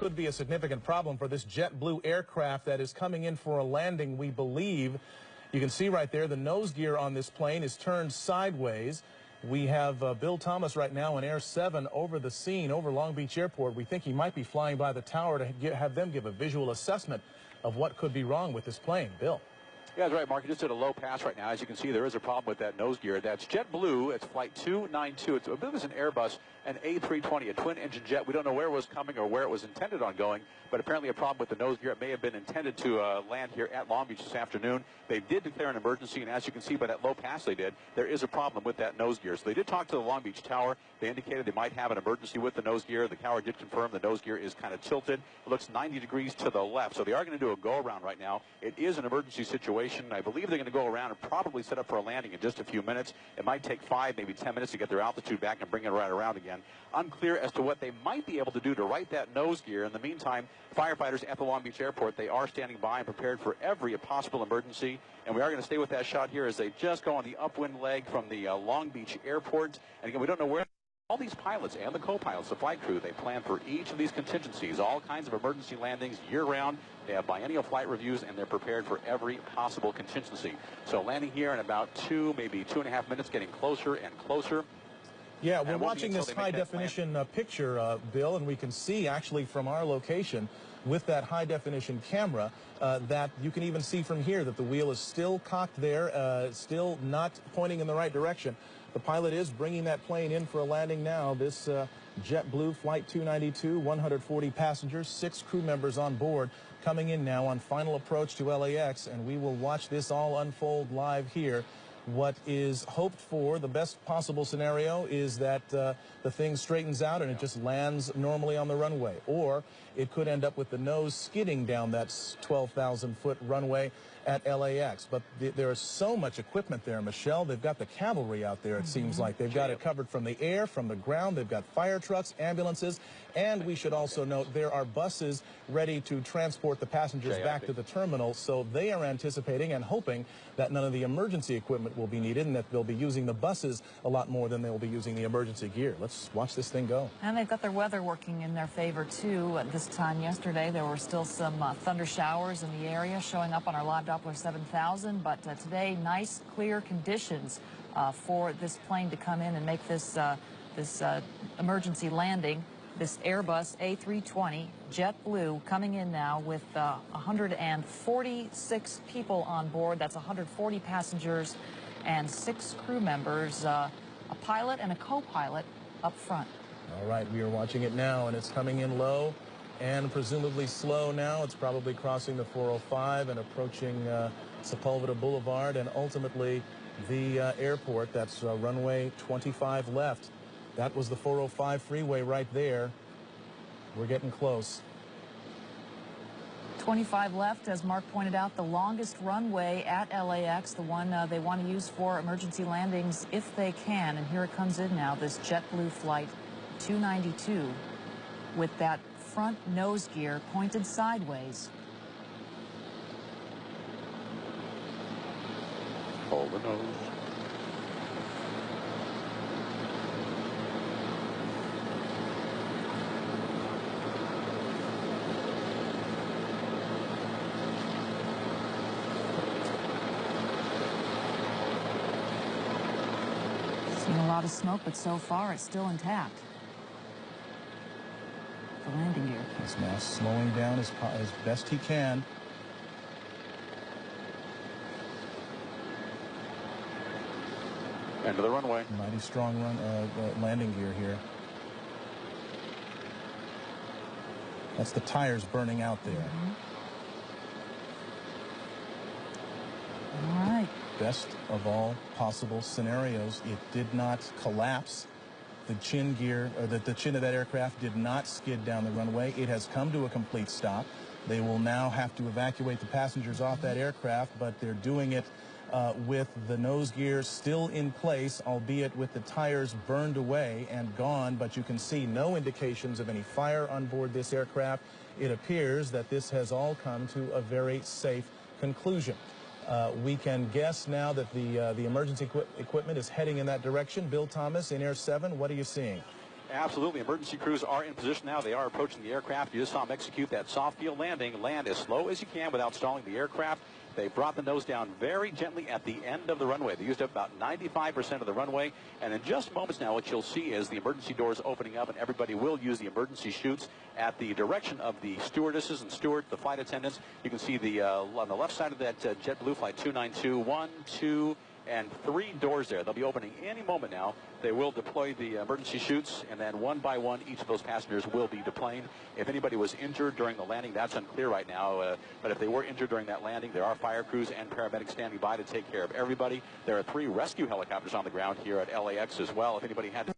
could be a significant problem for this JetBlue aircraft that is coming in for a landing, we believe. You can see right there the nose gear on this plane is turned sideways. We have Bill Thomas right now in Air 7 over the scene, over Long Beach Airport. We think he might be flying by the tower to have them give a visual assessment of what could be wrong with this plane. Bill. Yeah, that's right, Mark. You just did a low pass right now. As you can see, there is a problem with that nose gear. That's JetBlue. It's Flight 292. It's a bit of an Airbus, an A320, a twin-engine jet. We don't know where it was coming or where it was intended on going, but apparently a problem with the nose gear. It may have been intended to land here at Long Beach this afternoon. They did declare an emergency, and as you can see by that low pass they did, there is a problem with that nose gear. So they did talk to the Long Beach Tower. They indicated they might have an emergency with the nose gear. The tower did confirm the nose gear is kind of tilted. It looks 90 degrees to the left, so they are going to do a go-around right now. It is an emergency situation. I believe they're going to go around and probably set up for a landing in just a few minutes. It might take 5, maybe 10 minutes to get their altitude back and bring it right around again. Unclear as to what they might be able to do to right that nose gear. In the meantime, firefighters at the Long Beach Airport, they are standing by and prepared for every possible emergency. And we are going to stay with that shot here as they just go on the upwind leg from the Long Beach Airport. And again, we don't know where. All these pilots and the co-pilots, the flight crew, they plan for each of these contingencies, all kinds of emergency landings year-round. They have biennial flight reviews, and they're prepared for every possible contingency. So landing here in about 2, maybe 2.5 minutes, getting closer and closer. Yeah, we're watching this high-definition picture, Bill, and we can see actually from our location with that high-definition camera that you can even see from here that the wheel is still cocked there, still not pointing in the right direction. The pilot is bringing that plane in for a landing now. This JetBlue Flight 292, 140 passengers, 6 crew members on board, coming in now on final approach to LAX, and we will watch this all unfold live here. What is hoped for, the best possible scenario, is that the thing straightens out and it just lands normally on the runway. Or it could end up with the nose skidding down that 12,000-foot runway at LAX. But there is so much equipment there, Michelle. They've got the cavalry out there, it seems like. They've got it covered from the air, from the ground. They've got fire trucks, ambulances, and we should also note there are buses ready to transport the passengers back to the terminal. So they are anticipating and hoping that none of the emergency equipment will be needed and that they'll be using the buses a lot more than they'll be using the emergency gear. Let's watch this thing go. And they've got their weather working in their favor, too. At this time yesterday, there were still some thunder showers in the area showing up on our live Doppler 7000. But today, nice, clear conditions for this plane to come in and make this, emergency landing. This Airbus A320 JetBlue coming in now with 146 people on board. That's 140 passengers and 6 crew members, a pilot and a co-pilot up front. All right, we are watching it now, and it's coming in low and presumably slow now. It's probably crossing the 405 and approaching Sepulveda Boulevard and ultimately the airport. That's runway 25 left. That was the 405 freeway right there. We're getting close. 25 left, as Mark pointed out, the longest runway at LAX, the one they want to use for emergency landings if they can. And here it comes in now, this JetBlue Flight 292 with that front nose gear pointed sideways. Hold the nose. Seen a lot of smoke, but so far it's still intact. The landing gear. He's now slowing down as best he can. End of the runway. Mighty strong landing gear here. That's the tires burning out there. All right. Best of all possible scenarios, it did not collapse. The chin gear, or the chin of that aircraft did not skid down the runway. It has come to a complete stop. They will now have to evacuate the passengers off that aircraft, but they're doing it with the nose gear still in place, albeit with the tires burned away and gone, but you can see no indications of any fire on board this aircraft. It appears that this has all come to a very safe conclusion. We can guess now that the emergency equipment is heading in that direction. Bill Thomas in Air 7, what are you seeing? Absolutely. Emergency crews are in position now. They are approaching the aircraft. You just saw them execute that soft field landing. Land as slow as you can without stalling the aircraft. They brought the nose down very gently at the end of the runway. They used up about 95% of the runway. And in just moments now, what you'll see is the emergency doors opening up, and everybody will use the emergency chutes at the direction of the stewardesses and stewards, the flight attendants. You can see the on the left side of that JetBlue Flight 292, 1, 2, and 3 doors there. They'll be opening any moment now. They will deploy the emergency chutes, and then one by one, each of those passengers will be deplaned. If anybody was injured during the landing, that's unclear right now. But if they were injured during that landing, there are fire crews and paramedics standing by to take care of everybody. There are 3 rescue helicopters on the ground here at LAX as well. If anybody had to